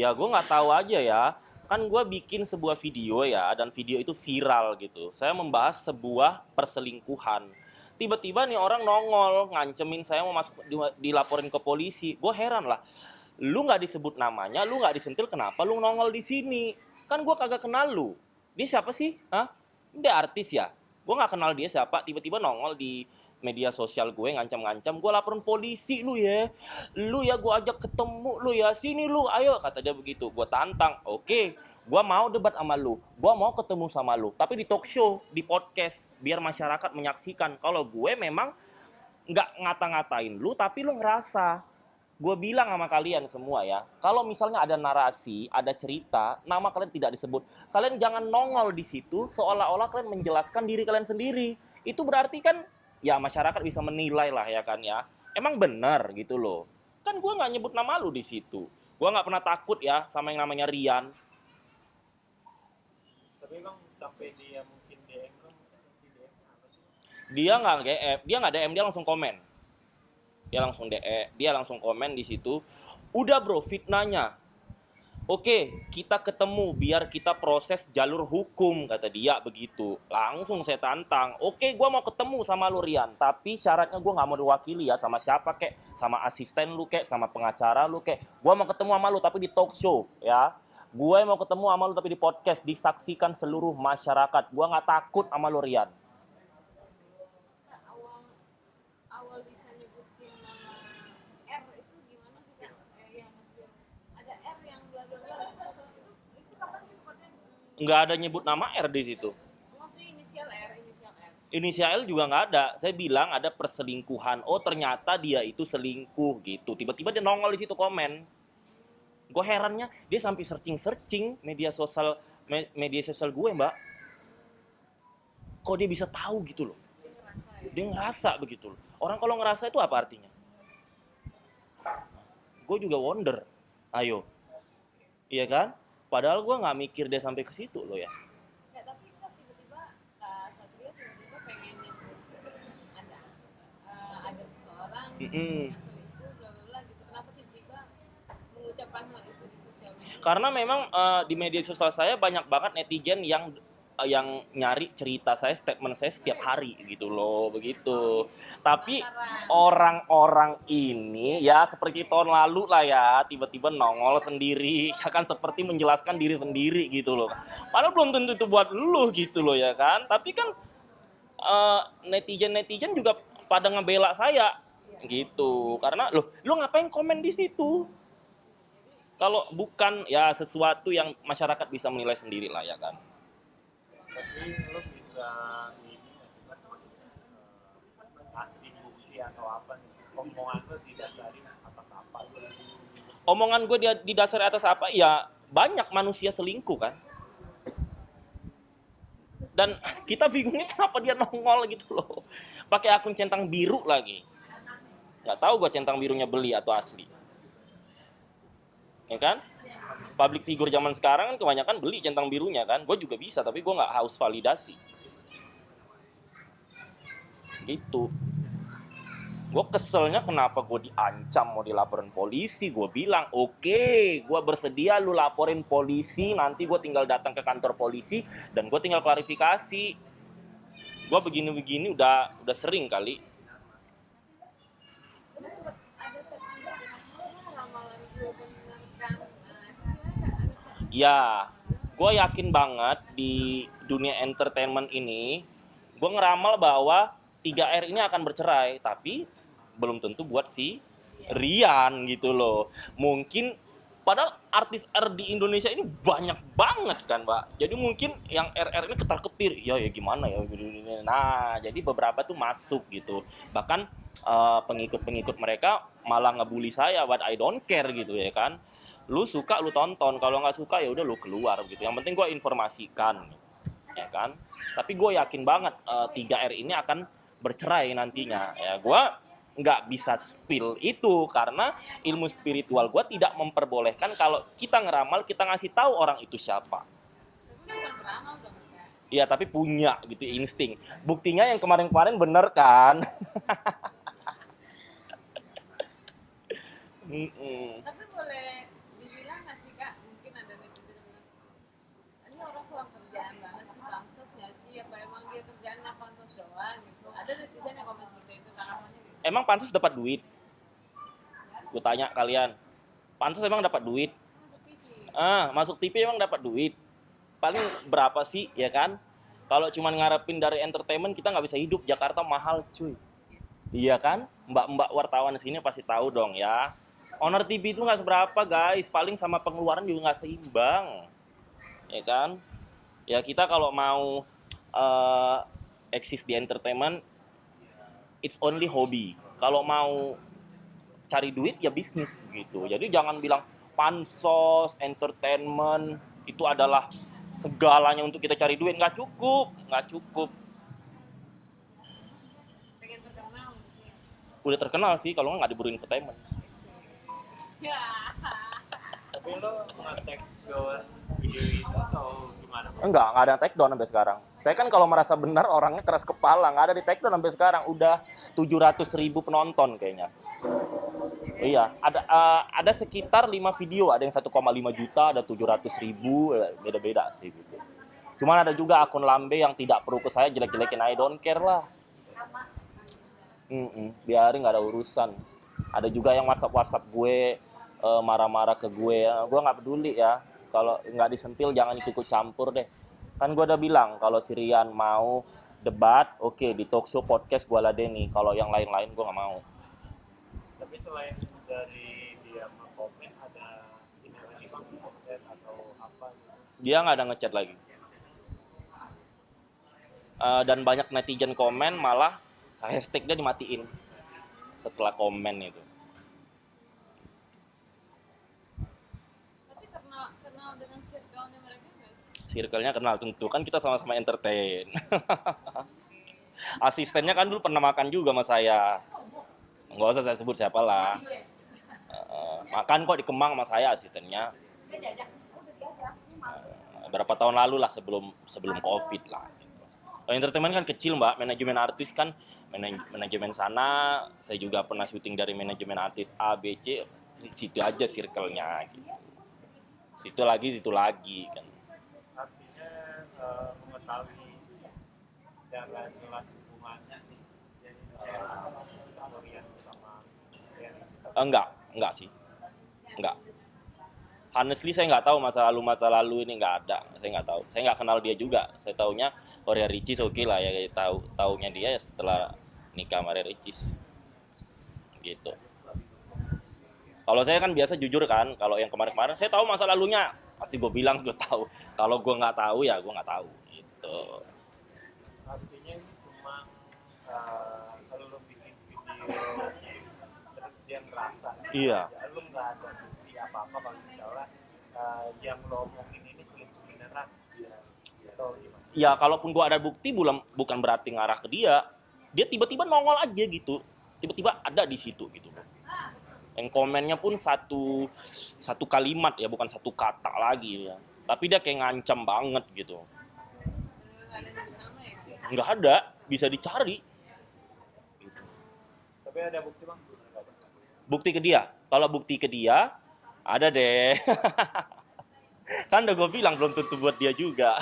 Ya gue nggak tahu aja ya. Kan gue bikin sebuah video ya, dan video itu viral gitu. Saya membahas sebuah perselingkuhan. Tiba-tiba nih orang nongol, ngancemin saya mau masuk dilaporin ke polisi. Gue heran lah. Lu nggak disebut namanya, lu nggak disentil, kenapa lu nongol di sini? Kan gue kagak kenal lu. Dia siapa sih? Hah? Dia artis ya? Gue nggak kenal dia siapa, tiba-tiba nongol di media sosial gue ngancam-ngancam, gue laporin polisi lu ya gue ajak ketemu lu ya, sini lu, ayo, kata dia begitu. Gue tantang, oke, gue mau debat sama lu, gue mau ketemu sama lu, tapi di talk show, di podcast, biar masyarakat menyaksikan kalau gue memang nggak ngata-ngatain lu, tapi lu ngerasa. Gue bilang sama kalian semua ya, kalau misalnya ada narasi, ada cerita, nama kalian tidak disebut, kalian jangan nongol di situ seolah-olah kalian menjelaskan diri kalian sendiri. Itu berarti kan ya masyarakat bisa menilai lah ya kan ya. Emang benar gitu loh. Kan gue nggak nyebut nama lu di situ. Gue nggak pernah takut ya sama yang namanya Rian. Tapi bang sampai dia mungkin DM kan, mungkin DM apa sih? Dia nggak DM, dia langsung komen. Dia langsung komen di situ. Udah bro, fitnahnya. Oke, kita ketemu biar kita proses jalur hukum, kata dia begitu. Langsung saya tantang. Oke, gue mau ketemu sama lu Rian, tapi syaratnya gue nggak mau diwakili ya sama siapa kek, sama asisten lu kek, sama pengacara lu kek. Gue mau ketemu sama lu tapi di talk show ya. Gue mau ketemu sama lu tapi di podcast, disaksikan seluruh masyarakat. Gue nggak takut sama lu Rian. Kak, awal bisa nyebutin nama R itu gimana sih Kak? Yang maksudnya ada R yang bla bla bla. Itu kapan sih tepatnya? Nggak ada nyebut nama R di situ. Maksudnya inisial R, inisial R. Inisial juga nggak ada. Saya bilang ada perselingkuhan. Oh ternyata dia itu selingkuh gitu. Tiba-tiba dia nongol di situ komen. Gue herannya dia sampai searching media sosial gue mbak. Kok dia bisa tahu gitu loh? Dia ngerasa ya. Dia ngerasa begitu loh. Orang kalau ngerasa itu apa artinya? Gue juga wonder. Ayo, iya kan? Padahal gue nggak mikir dia sampai ke situ loh ya. Nggak, tapi kok tiba-tiba Kak Satria tiba-tiba pengen nyebut ada seseorang yang selingkuh bla bla bla gitu. Kenapa tiba-tiba mengucapkan hal itu di sosial media? Karena memang di media sosial saya banyak banget netizen yang nyari cerita saya, statement saya setiap hari gitu loh, begitu. Tapi orang-orang ini ya seperti tahun lalu lah ya, tiba-tiba nongol sendiri, ya kan, seperti menjelaskan diri sendiri gitu loh. Padahal belum tentu itu buat lu gitu loh ya kan. Tapi kan netizen juga pada ngebela saya gitu. Karena lu ngapain komen di situ? Kalau bukan ya sesuatu yang masyarakat bisa menilai sendiri lah ya kan. Tapi lo bisa ini nggak sih kan, kasih bukti atau apa nih, omongan lo didasari atas apa gitu? Omongan gue didasari atas apa? Ya banyak manusia selingkuh kan. Dan kita bingungnya kenapa dia nongol gitu loh. Pakai akun centang biru lagi. Nggak tahu gue centang birunya beli atau asli. Ya kan? Public figure zaman sekarang kan kebanyakan beli centang birunya kan. Gue juga bisa, tapi gue nggak haus validasi. Gitu. Gue keselnya kenapa gue diancam mau dilaporin polisi. Gue bilang oke, gue bersedia lu laporin polisi, nanti gue tinggal datang ke kantor polisi dan gue tinggal klarifikasi. Gue begini-begini udah sering kali. Ada ramalan gue bener kan? Ya, gue yakin banget di dunia entertainment ini, gue ngeramal bahwa 3R ini akan bercerai, tapi belum tentu buat si Rian gitu loh. Mungkin padahal artis R di Indonesia ini banyak banget kan, Mbak. Jadi mungkin yang RR ini ketar-ketir, ya gimana ya. Nah, jadi beberapa tuh masuk gitu. Bahkan pengikut-pengikut mereka malah ngebully saya, but I don't care gitu ya kan. Lu suka lu tonton, kalau nggak suka ya udah lu keluar gitu. Yang penting gue informasikan, ya kan. Tapi gue yakin banget 3R ini akan bercerai nantinya. Ya gue nggak bisa spill itu karena ilmu spiritual gue tidak memperbolehkan kalau kita ngeramal kita ngasih tahu orang itu siapa. Tapi bukan beramal dong Kak. Iya tapi punya gitu insting. Buktinya yang kemarin-kemarin bener kan. Tapi boleh dibilang nggak sih Kak, kurang kerjaan banget sih pansos nggak sih? Apa emang dia kerjaannya pansos doang gitu? Ada netizen yang komen seperti itu tanggapannya gitu. Emang pansus dapat duit? Gue tanya kalian, pansus emang dapat duit? Masuk TV. Masuk TV emang dapat duit? Paling berapa sih, ya kan? Kalau cuman ngarepin dari entertainment kita nggak bisa hidup. Jakarta mahal, cuy. Iya kan? Mbak-mbak wartawan di sini pasti tahu dong ya. Owner TV itu nggak seberapa guys, paling sama pengeluaran juga nggak seimbang, ya kan? Ya kita kalau mau eh, eksis di entertainment, it's only hobi. Kalau mau cari duit ya bisnis gitu. Jadi jangan bilang pansos, entertainment itu adalah segalanya untuk kita cari duit. Nggak cukup, nggak cukup. Pengen terkenal mungkin. Udah terkenal sih kalau nggak diburu infotainment. Ya. Tapi lo nge-tag down video itu atau gimana? Nggak ada take down sampai sekarang. Saya kan kalau merasa benar orangnya keras kepala, nggak ada di take down sampai sekarang. Udah 700.000 penonton kayaknya. Iya, ada sekitar 5 video, ada yang 1,5 juta, ada 700.000, beda-beda sih gitu. Cuman ada juga akun lambe yang tidak perlu ke saya jelek-jelekin, I don't care lah. Biarin nggak ada urusan. Ada juga yang WhatsApp gue marah-marah ke gue, gue nggak peduli ya. Kalau nggak disentil jangan ikut campur deh. Kan gue udah bilang kalau si Rian mau debat, oke, di talk show podcast gue ladeni. Kalau yang lain-lain gue nggak mau. Tapi selain dari dia komen ada ini lagi bang konten atau apa gitu. Dia nggak ada ngechat lagi. Dan banyak netizen komen malah hashtag dia dimatiin setelah komen itu. Tapi kenal dengan circle-nya mereka nggak sih? Circle-nya kenal tentu, kan kita sama-sama entertain. Asistennya kan dulu pernah makan juga sama saya. Nggak usah saya sebut siapa lah. Makan kok di Kemang sama saya asistennya. Berapa tahun lalu lah sebelum COVID lah. Kalau entertainment kan kecil mbak, manajemen artis kan manajemen sana, saya juga pernah syuting dari manajemen artis A, B, C, situ aja circle-nya gitu. Situ lagi kan. Artinya mengetahui secara jelas hubungannya nih Rian sama Rian. Enggak sih. Enggak. Honestly saya nggak tahu masa lalu ini nggak ada. Saya nggak tahu. Saya nggak kenal dia juga. Saya taunya Korea Ricis oke lah ya, taunya dia ya setelah nikah sama Ricis. Gitu. Kalau saya kan biasa jujur kan, kalau yang kemarin-kemarin saya tahu masa lalunya, pasti gue bilang gue tahu. Kalau gue nggak tahu ya gue nggak tahu gitu. Artinya ini cuma kalau lo bikin video terus dia ngerasa Iya. ya, lo nggak ada bukti apa-apa kalau misalnya yang lo omongin ini selingkuh beneran ya, atau gimana? Ya kalaupun gue ada bukti bukan berarti ngarah ke dia. Dia tiba-tiba nongol aja gitu. Tiba-tiba ada di situ gitu. Yang komennya pun satu kalimat ya, bukan satu kata lagi ya. Tapi dia kayak ngancam banget gitu. Nggak ada nyebut nama ya? Nggak ada, bisa dicari. Gitu. Tapi ada bukti bang? Bukti ke dia. Kalau bukti ke dia, ada deh. Kan udah gue bilang belum tentu buat dia juga.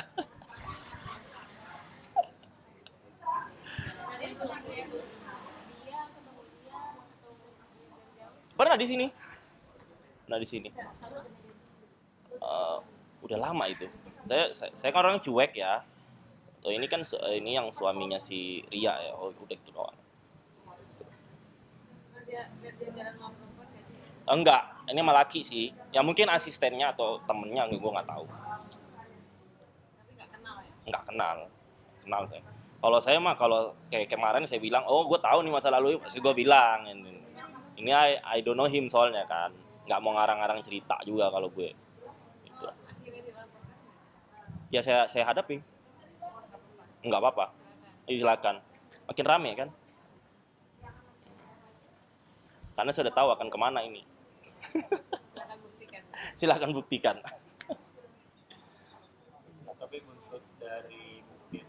Ada yang ketemu dia atau dia jauh. Pernah di sini. Udah lama itu. Saya kan orang cuek ya. Ini kan ini yang suaminya si Ria ya. Oh, udah gitu doang. Dia jalan sama perempuan nggak sih? Enggak, ini sama laki sih. Ya mungkin asistennya atau temennya, gue nggak tahu. Tapi nggak kenal ya? Nggak kenal saya. Kalau saya mah kalau kayak kemarin saya bilang, oh gue tahu nih masa lalu, pasti gue bilang. Ini I don't know him soalnya kan. Nggak mau ngarang-ngarang cerita juga kalau gue. Gitu. Oh, akhirnya dilaporkan Ya ya? saya hadapi. Nggak apa-apa. Nggak apa-apa. Silakan. Makin rame kan. Karena saya udah tahu akan kemana ini. Silakan buktikan. Silakan buktikan. Tapi untuk dari mungkin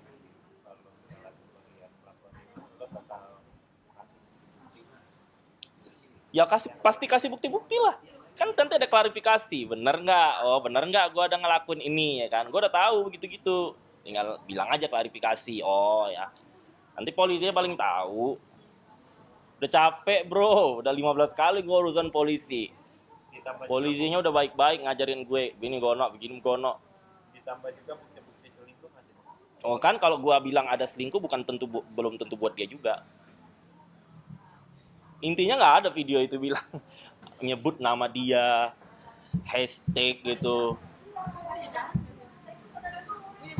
kalau misalnya melihat pelakuan itu lo bakal kasih bukti. Ya pasti kasih bukti-bukti lah. Kan nanti ada klarifikasi, bener nggak? Oh bener nggak gue ada ngelakuin ini ya kan? Gue udah tahu gitu-gitu. Tinggal bilang aja klarifikasi. Oh ya. Nanti polisinya paling tahu. Udah capek bro, udah 15 kali gue urusan polisi. Ditambah Polisinya udah baik-baik ngajarin gue, begini gono, begini gono. ditambah juga bukti-bukti selingkuh masih. Oh kan kalau gue bilang ada selingkuh bukan tentu belum tentu buat dia juga. Intinya nggak ada video itu bilang nyebut nama dia, hashtag gitu. Punya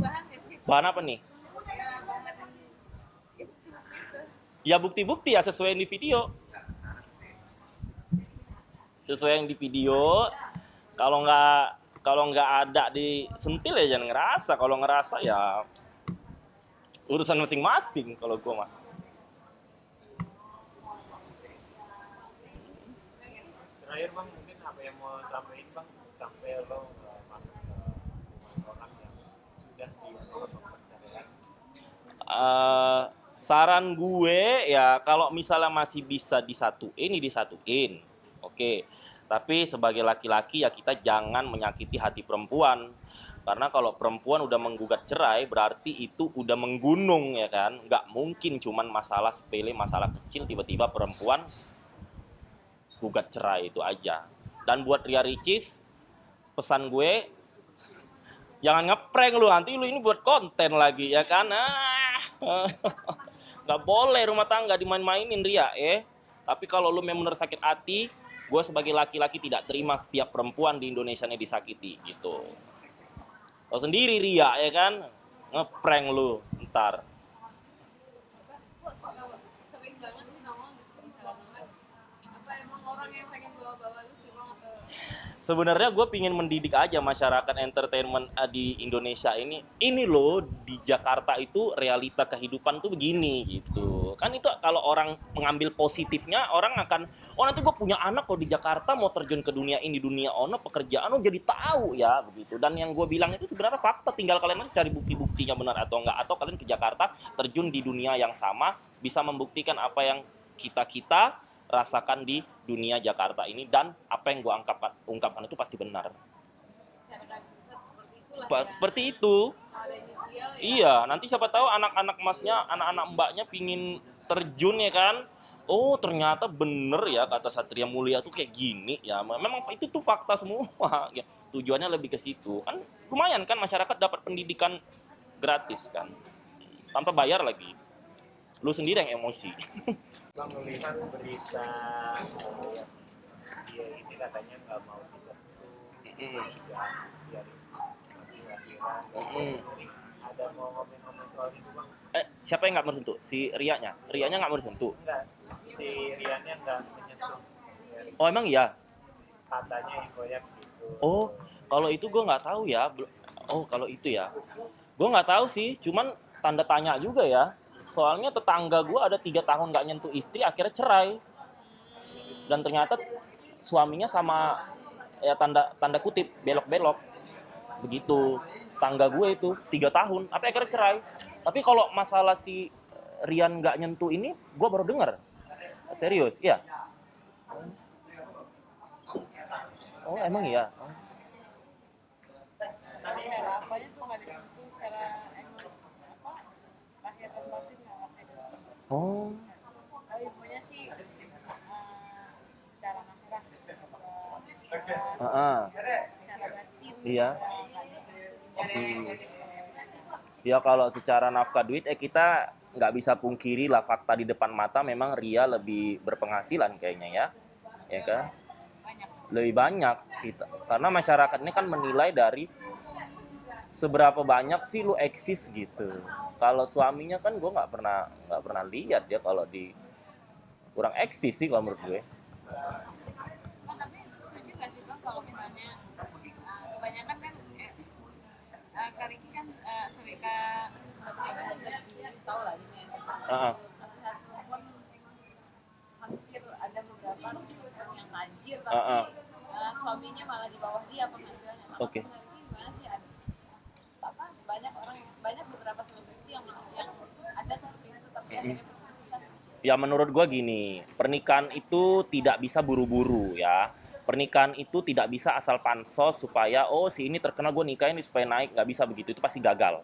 bahan nggak sih? Bahan apa nih? Ya, bahan itu gitu. Ya bukti-bukti ya sesuai yang di video. Sesuai yang di video. Kalau nggak ada disentil ya jangan ngerasa. Kalau ngerasa ya urusan masing-masing kalau gue mah. Terakhir bang, mungkin apa yang mau sampaikan bang sampai lo masuk ke hubungan orang yang sudah dianggap mempercayai. Saran gue ya kalau misalnya masih bisa disatuin, ya disatuin. Oke. Tapi sebagai laki-laki ya kita jangan menyakiti hati perempuan. Karena kalau perempuan udah menggugat cerai berarti itu udah menggunung ya kan. Nggak mungkin cuman masalah sepele, masalah kecil tiba-tiba perempuan gugat cerai itu aja. Dan buat Ria Ricis, pesan gue jangan ngeprank lu, nanti lu ini buat konten lagi ya kan. Nggak boleh rumah tangga dimain-mainin Ria Tapi kalau lu memang bener sakit hati, gue sebagai laki-laki tidak terima setiap perempuan di Indonesia ini disakiti gitu. Lo sendiri Ria ya kan, ngeprank lu ntar. Kok sering banget sih nongol di salah. Apa emang orang yang pengen bawa-bawa lu sih bang atau Sebenarnya gue pingin mendidik aja masyarakat entertainment di Indonesia ini. Ini loh di Jakarta itu realita kehidupan tuh begini gitu. Kan itu kalau orang mengambil positifnya orang akan, oh nanti gue punya anak kok di Jakarta mau terjun ke dunia ini, dunia ono pekerjaan, oh jadi tahu ya begitu. Dan yang gue bilang itu sebenarnya fakta, tinggal kalian cari bukti-buktinya benar atau enggak. Atau kalian ke Jakarta terjun di dunia yang sama bisa membuktikan apa yang kita rasakan di dunia Jakarta ini, dan apa yang gue ungkapkan itu pasti benar. cara kan seperti itulah ya. Seperti itu. Ada inisial ya. Iya, nanti siapa tahu anak-anak masnya, anak-anak mbaknya pingin terjun ya kan. Oh ternyata bener ya kata Satria Mulia tuh kayak gini ya. Memang itu tuh fakta semua. Ya, tujuannya lebih ke situ. Kan lumayan kan masyarakat dapat pendidikan gratis kan. Tanpa bayar lagi. Lu sendiri yang emosi. Bang melihat berita dia ini katanya nggak mau disentuh, ya biarin mati lahiran. Ada mau ngomong-ngomong soal itu bang? Siapa yang nggak mau disentuh? Si Rianya? Rianya nggak mau disentuh? Enggak, si Riannya nggak menyentuh. Oh emang iya? Katanya infonya begitu. Oh kalau itu gue nggak tahu ya. Oh kalau itu ya, gue nggak tahu sih. Cuman tanda tanya juga ya. Soalnya tetangga gue ada 3 tahun nggak nyentuh istri, akhirnya cerai. Dan ternyata suaminya sama ya tanda kutip belok-belok. Begitu. Tangga gue itu 3 tahun, apa akhirnya cerai. Tapi kalau masalah si Rian nggak nyentuh ini, gue baru dengar. Serius, iya. Oh emang iya. Secara apanya tuh nggak disitu, secara emosi apa lahir dan batin nggak ngerti. Oh. Kalau infonya sih secara nafkah, Heeh. secara batin. Iya. Nggak disitu. Ya kalau secara nafkah duit kita nggak bisa pungkiri lah fakta di depan mata memang Ria lebih berpenghasilan kayaknya ya kan? Banyak. Lebih banyak kita karena masyarakat ini kan menilai dari seberapa banyak sih lu eksis gitu. Kalau suaminya kan gue nggak pernah lihat dia kalau di kurang eksis sih kalau menurut gue. Oh tapi lu setuju nggak sih bang kalau misalnya kebanyakan kan Kak Riki kan sorry Kak Satria kan lebih tahu lah ini ya. Heeh. Laki-laki perempuan hampir ada beberapa yang tajir tapi Heeh. suaminya malah di bawah dia penghasilannya. Oke. Kak Riki gimana sih apa banyak beberapa selebriti yang ada seperti itu tapi akhirnya berpisah. Ya menurut gue gini, pernikahan itu tidak bisa buru-buru ya. Pernikahan itu tidak bisa asal pansos supaya oh si ini terkenal gue nikahin supaya naik, nggak bisa begitu, itu pasti gagal.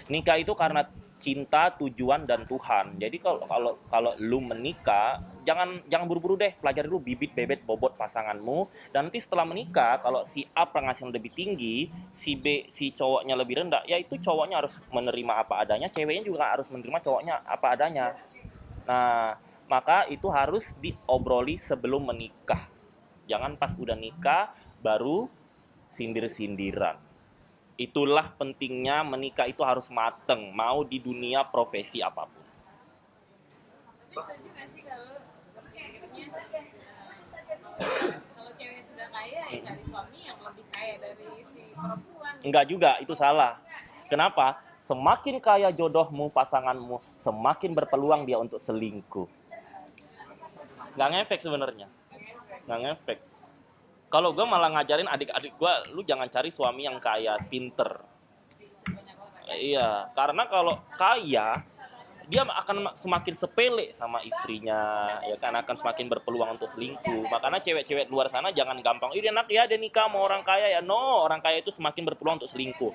Nikah itu karena cinta, tujuan dan Tuhan. Jadi kalau kalau kalau lu menikah, jangan jangan buru-buru deh, pelajari dulu bibit bebet bobot pasanganmu dan nanti setelah menikah kalau si A penghasilan lebih tinggi, si B si cowoknya lebih rendah, ya itu cowoknya harus menerima apa adanya, ceweknya juga harus menerima cowoknya apa adanya. Nah, maka itu harus diobroli sebelum menikah. Jangan pas udah nikah baru sindir-sindiran. Itulah pentingnya menikah itu harus mateng, mau di dunia profesi apapun. Tapi setuju nggak sih kalau sebenarnya kalau cewek sudah kaya ya cari suami yang lebih kaya dari si perempuan. Enggak juga, itu salah. Kenapa? Semakin kaya jodohmu, pasanganmu, semakin berpeluang dia untuk selingkuh. Nggak ngefek sebenarnya. Nggak ngefek. Kalau gue malah ngajarin adik-adik gue, lu jangan cari suami yang kaya, pinter. Banyak orang. Iya, karena kalau kaya, dia akan semakin sepele sama istrinya, ya kan akan semakin berpeluang untuk selingkuh. Makanya cewek-cewek luar sana jangan gampang, ih enak ya dia nikah sama orang kaya ya. No, orang kaya itu semakin berpeluang untuk selingkuh.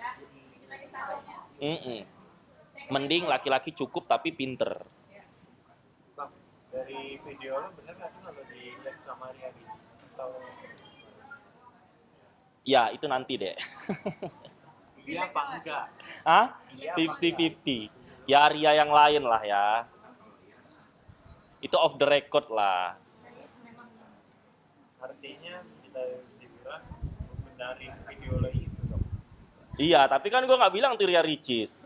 Mm-mm. Mending laki-laki cukup tapi pinter. Bang, dari video lo bener nggak sih kalau di like sama Riyadi atau Ya, itu nanti deh. dia apa enggak? Hah? Dia apa enggak? 50-50. Ya Ria yang lain lah ya. Itu off the record lah. Artinya kita dibilang membenarin video lo itu dong. Iya, tapi kan gue nggak bilang tuh Ria Ricis.